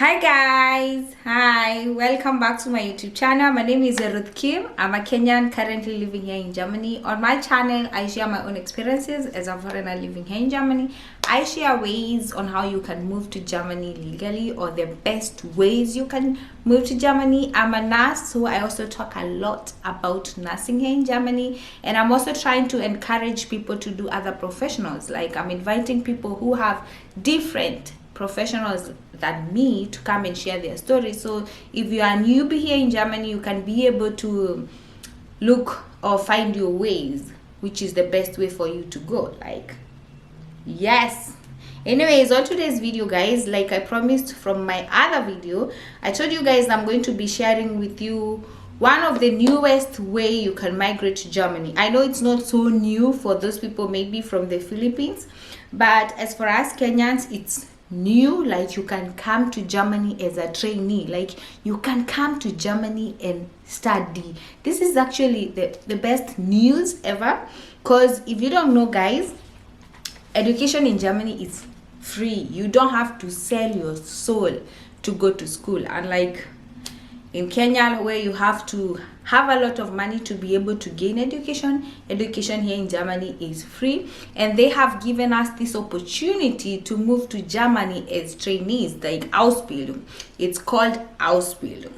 Hi guys, hi, welcome back to my YouTube channel. My name is Ruth Kim. I'm a Kenyan currently living here in Germany. On my channel I share my own experiences as a foreigner living here in Germany. I share ways on how you can move to Germany legally, or the best ways you can move to Germany. I'm a nurse, so I also talk a lot about nursing here in Germany, and I'm also trying to encourage people to do other professionals. Like, I'm inviting people who have different professionals than me to come and share their stories. So if you are a newbie here in Germany, you can be able to look or find your ways, which is the best way for you to go. Like, yes. Anyways, on today's video, guys, like I promised from my other video, I told you guys I'm going to be sharing with you one of the newest way you can migrate to Germany. I know it's not so new for those people maybe from the Philippines, but as for us Kenyans, it's new. Like, you can come to Germany as a trainee. Like, you can come to Germany and study. This is actually the best news ever, because if you don't know, guys, education in Germany is free. You don't have to sell your soul to go to school, unlike in Kenya, where you have to have a lot of money to be able to gain education. Education here in Germany is free, and they have given us this opportunity to move to Germany as trainees, like Ausbildung. It's called Ausbildung.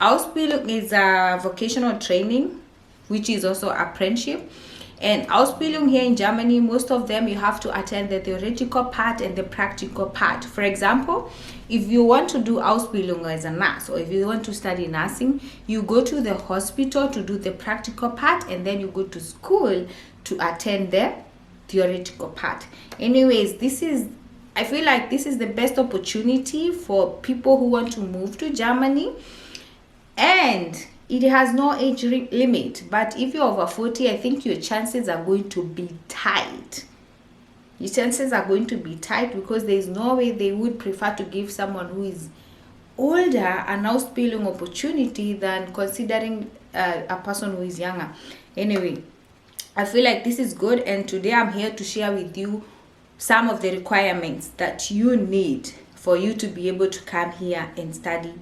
Ausbildung is a vocational training, which is also apprenticeship. And Ausbildung here in Germany, most of them you have to attend the theoretical part and the practical part. For example, if you want to do Ausbildung as a nurse, or if you want to study nursing, you go to the hospital to do the practical part, and then you go to school to attend the theoretical part. Anyways, I feel like this is the best opportunity for people who want to move to Germany, and it has no age limit. But if you're over 40, I think your chances are going to be tight. Your chances are going to be tight, because there is no way they would prefer to give someone who is older an Ausbildung opportunity than considering a person who is younger. Anyway, I feel like this is good, and today I'm here to share with you some of the requirements that you need for you to be able to come here and study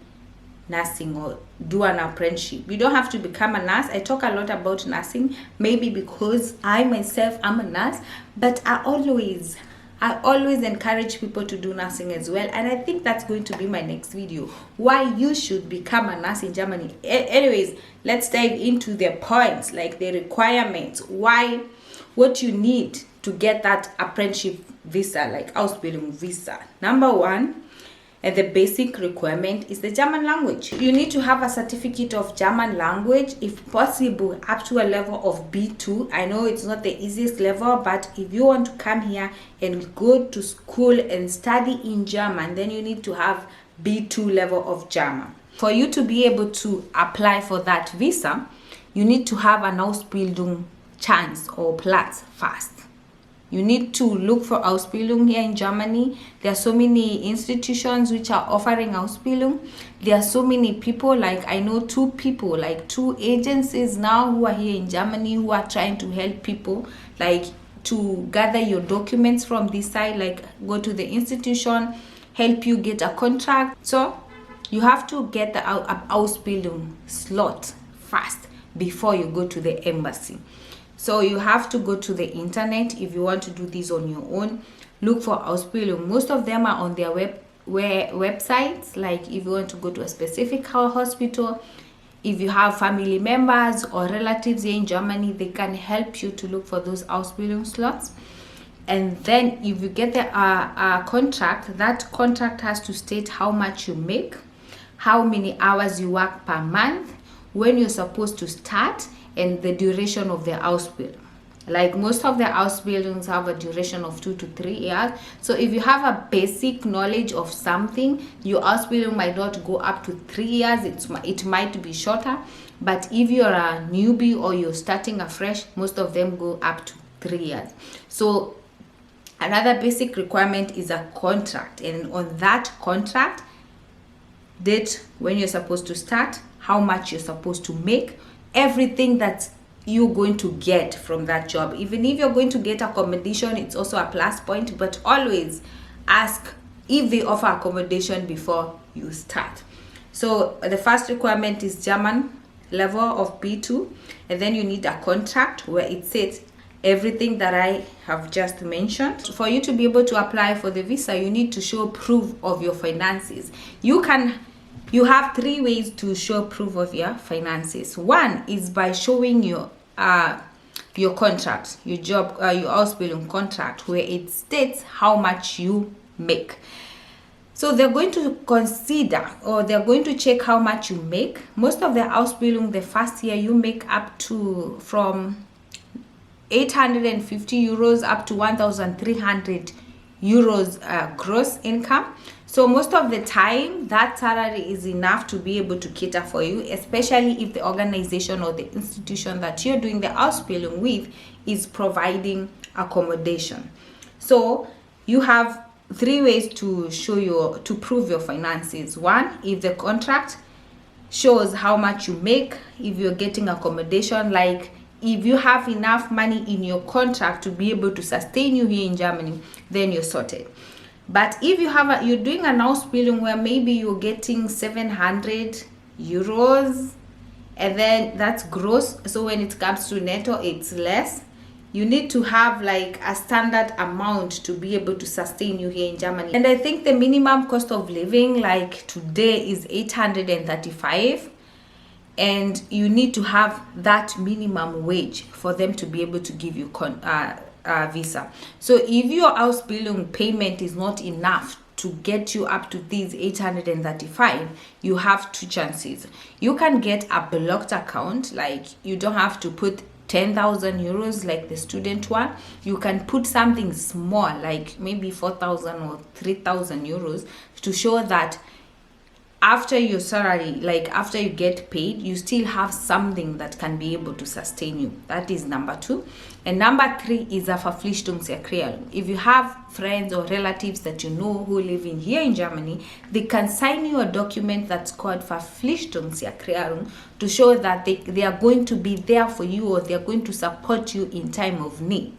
nursing or do an apprenticeship. You don't have to become a nurse. I talk a lot about nursing, maybe because I myself am a nurse, but I always encourage people to do nursing as well. And I think that's going to be my next video, why you should become a nurse in Germany. Anyways, let's dive into the points, like the requirements, what you need to get that apprenticeship visa, like Ausbildung visa. Number one, and the basic requirement is the German language. You need to have a certificate of German language, if possible up to a level of B2. I know it's not the easiest level, but if you want to come here and go to school and study in German, then you need to have B2 level of German. For you to be able to apply for that visa, you need to have an Ausbildung chance or Platz first. You need to look for Ausbildung here in Germany. There are so many institutions which are offering Ausbildung. There are so many people, like I know two agencies now who are here in Germany who are trying to help people, like to gather your documents from this side, like go to the institution, help you get a contract. So you have to get the Ausbildung slot first before you go to the embassy. So you have to go to the internet if you want to do this on your own. Look for Ausbildung. Most of them are on their websites. Like, if you want to go to a specific hospital, if you have family members or relatives here in Germany, they can help you to look for those Ausbildung slots. And then if you get the contract, that contract has to state how much you make, how many hours you work per month, when you're supposed to start, and the duration of the Ausbildung. Like, most of the Ausbildungs have a duration of 2 to 3 years. So if you have a basic knowledge of something, your Ausbildung might not go up to 3 years. It might be shorter. But if you're a newbie or you're starting afresh, most of them go up to 3 years. So another basic requirement is a contract. And on that contract, date when you're supposed to start, how much you're supposed to make, everything that you're going to get from that job. Even if you're going to get accommodation, it's also a plus point, but always ask if they offer accommodation before you start. So the first requirement is German level of B2, and then you need a contract where it says everything that I have just mentioned. For you to be able to apply for the visa, you need to show proof of your finances. You have 3 ways to show proof of your finances. One is by showing your contract, your job, your Ausbildung contract, where it states how much you make. So they're going to consider, or they're going to check how much you make. Most of the Ausbildung, the first year, you make up to from 850 euros up to 1,300 euros gross income. So most of the time, that salary is enough to be able to cater for you, especially if the organization or the institution that you're doing the Ausbildung with is providing accommodation. So you have 3 ways to prove your finances. One, if the contract shows how much you make, if you're getting accommodation, like if you have enough money in your contract to be able to sustain you here in Germany, then you're sorted. But if you're doing an Ausbildung where maybe you're getting 700 euros, and then that's gross, so when it comes to netto, it's less. You need to have like a standard amount to be able to sustain you here in Germany. And I think the minimum cost of living like today is 835, and you need to have that minimum wage for them to be able to give you visa. So if your Ausbildung payment is not enough to get you up to these 835, you have 2 chances. You can get a blocked account, like you don't have to put 10,000 euros like the student one. You can put something small, like maybe 4,000 or 3,000 euros, to show that after your salary, like after you get paid, you still have something that can be able to sustain you. That is number 2. And number 3 is a Verpflichtungserklärung. If you have friends or relatives that you know who live in here in Germany, they can sign you a document that's called Verpflichtungserklärung to show that they are going to be there for you, or they are going to support you in time of need.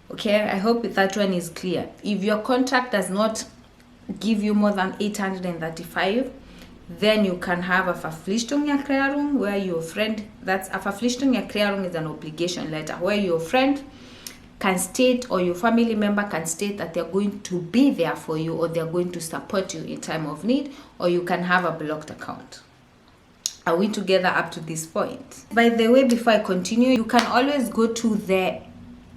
Okay, I hope that one is clear. If your contract does not give you more than 835, then you can have a Verpflichtungserklärung where your friend, that's a Verpflichtungserklärung is an obligation letter where your friend can state, or your family member can state, that they're going to be there for you, or they're going to support you in time of need, or you can have a blocked account. Are we together up to this point? By the way, before I continue, you can always go to the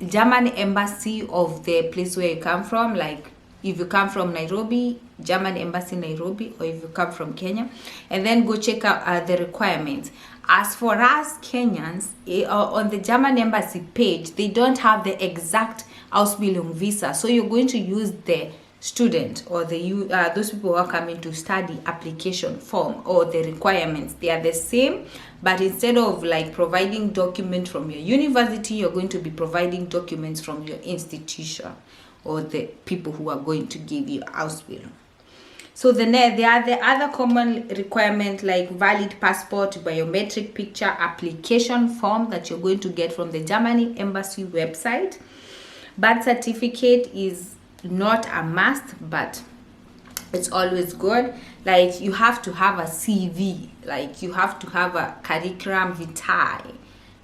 German embassy of the place where you come from, like if you come from Nairobi, German embassy Nairobi, or if you come from Kenya, and then go check out the requirements. As for us Kenyans, on the German embassy page, they don't have the exact Ausbildung visa, so you're going to use the student or those people who are coming to study application form, or the requirements. They are the same, but instead of like providing document from your university, you're going to be providing documents from your institution or the people who are going to give you Ausbildung. So there are the other common requirements like valid passport, biometric picture, application form that you're going to get from the Germany embassy website. Birth certificate is not a must, but it's always good. Like you have to have a CV, like you have to have a curriculum vitae,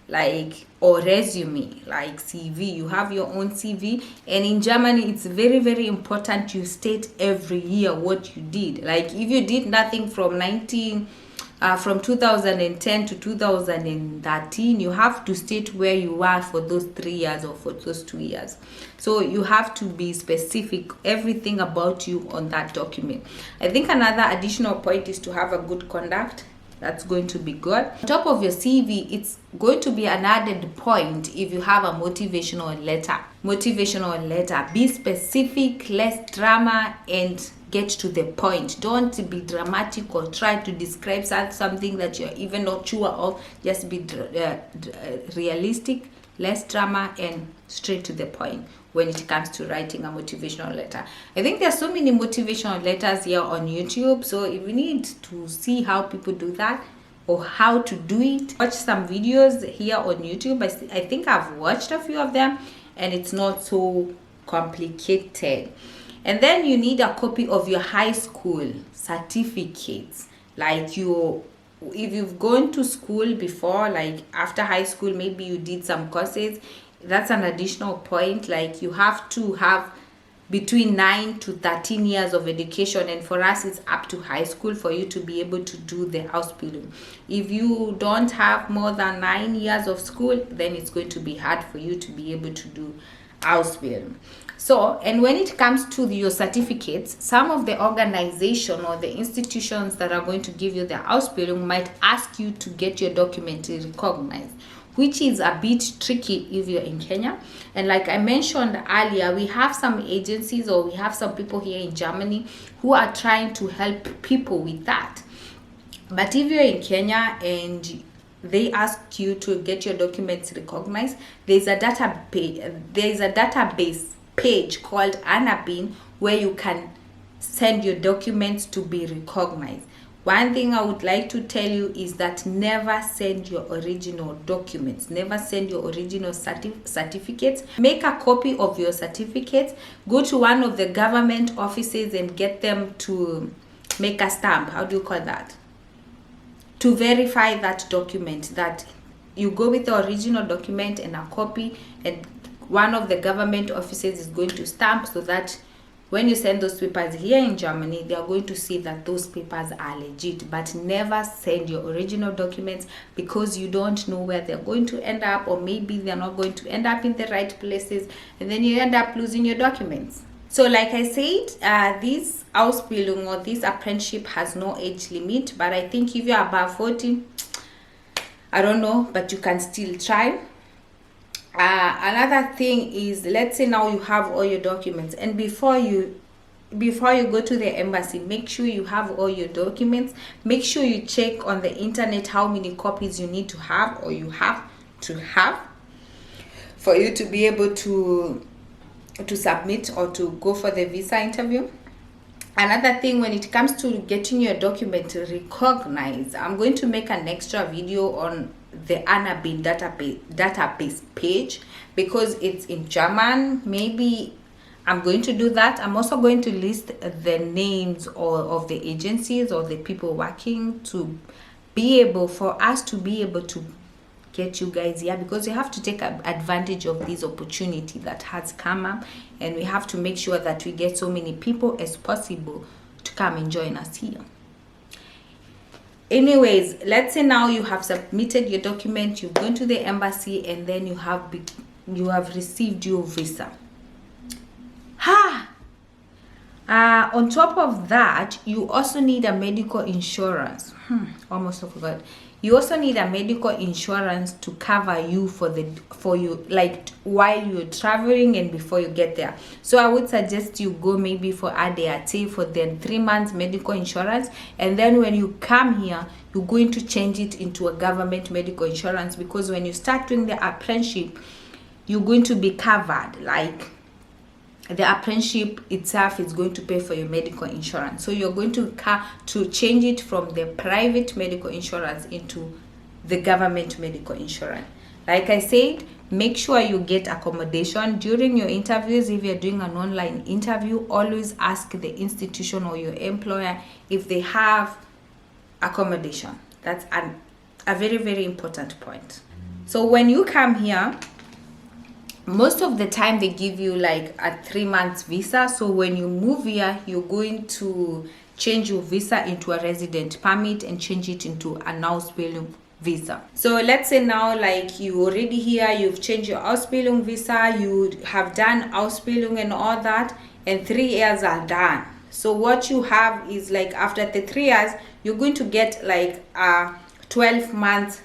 like, or resume, like CV. You have your own CV, and in Germany it's very, very important you state every year what you did. Like if you did nothing from 2010 to 2013, you have to state where you were for those 3 years or for those 2 years. So you have to be specific, everything about you on that document. I think another additional point is to have a good conduct. That's going to be good. On top of your CV, it's going to be an added point if you have a motivational letter. Motivational letter. Be specific, less drama, and get to the point. Don't be dramatic or try to describe something that you're even not sure of. Just be realistic, less drama, and straight to the point when it comes to writing a motivational letter. I think there's so many motivational letters here on YouTube, so if you need to see how people do that or how to do it, watch some videos here on YouTube. I think I've watched a few of them, and it's not so complicated. And then you need a copy of your high school certificates, like if you've gone to school before, like after high school, maybe you did some courses. That's an additional point. Like you have to have between 9 to 13 years of education, and for us it's up to high school for you to be able to do the Ausbildung. If you don't have more than 9 years of school, then it's going to be hard for you to be able to do Ausbildung. So, and when it comes to your certificates, some of the organization or the institutions that are going to give you the Ausbildung might ask you to get your document recognized, which is a bit tricky if you're in Kenya. And like I mentioned earlier, we have some agencies, or we have some people here in Germany who are trying to help people with that. But if you're in Kenya and they ask you to get your documents recognized, there's a database page called ANABIN where you can send your documents to be recognized. One thing I would like to tell you is that never send your original documents. Never send your original certificates. Make a copy of your certificates. Go to one of the government offices and get them to make a stamp. How do you call that? To verify that document, that you go with the original document and a copy, and one of the government offices is going to stamp, so that when you send those papers here in Germany, they are going to see that those papers are legit. But never send your original documents, because you don't know where they're going to end up, or maybe they're not going to end up in the right places, and then you end up losing your documents. So like I said, this Ausbildung or this apprenticeship has no age limit, but I think if you're above 40, I don't know, but you can still try. Another thing is, let's say now you have all your documents, and before you go to the embassy, make sure you have all your documents. Make sure you check on the internet how many copies you need to have, or you have to have, for you to be able to submit or to go for the visa interview. Another thing, when it comes to getting your document recognized, I'm going to make an extra video on the ANABIN database page, because it's in German. Maybe I'm going to do that. I'm also going to list the names of the agencies or the people working, to be able for us to be able to get you guys here, because you have to take advantage of this opportunity that has come up, and we have to make sure that we get so many people as possible to come and join us here. Anyways, let's say now you have submitted your document, you've gone to the embassy, and then you have received your visa. On top of that, you also need a medical insurance. Almost forgot. You also need a medical insurance to cover you for you, like while you're traveling and before you get there. So I would suggest you go maybe for ADAT for the 3 months medical insurance, and then when you come here, you're going to change it into a government medical insurance, because when you start doing the apprenticeship, you're going to be covered. Like the apprenticeship itself is going to pay for your medical insurance, so you're going to change it from the private medical insurance into the government medical insurance. Like I said, make sure you get accommodation during your interviews. If you're doing an online interview, always ask the institution or your employer if they have accommodation. That's a very, very important point. So when you come here, most of the time they give you like a 3 months visa. So when you move here, you're going to change your visa into a resident permit and change it into an Ausbildung visa. So let's say now, like, you already here, you've changed your Ausbildung visa, you have done Ausbildung and all that, and 3 years are done. So what you have is, like, after the 3 years, you're going to get like a 12 months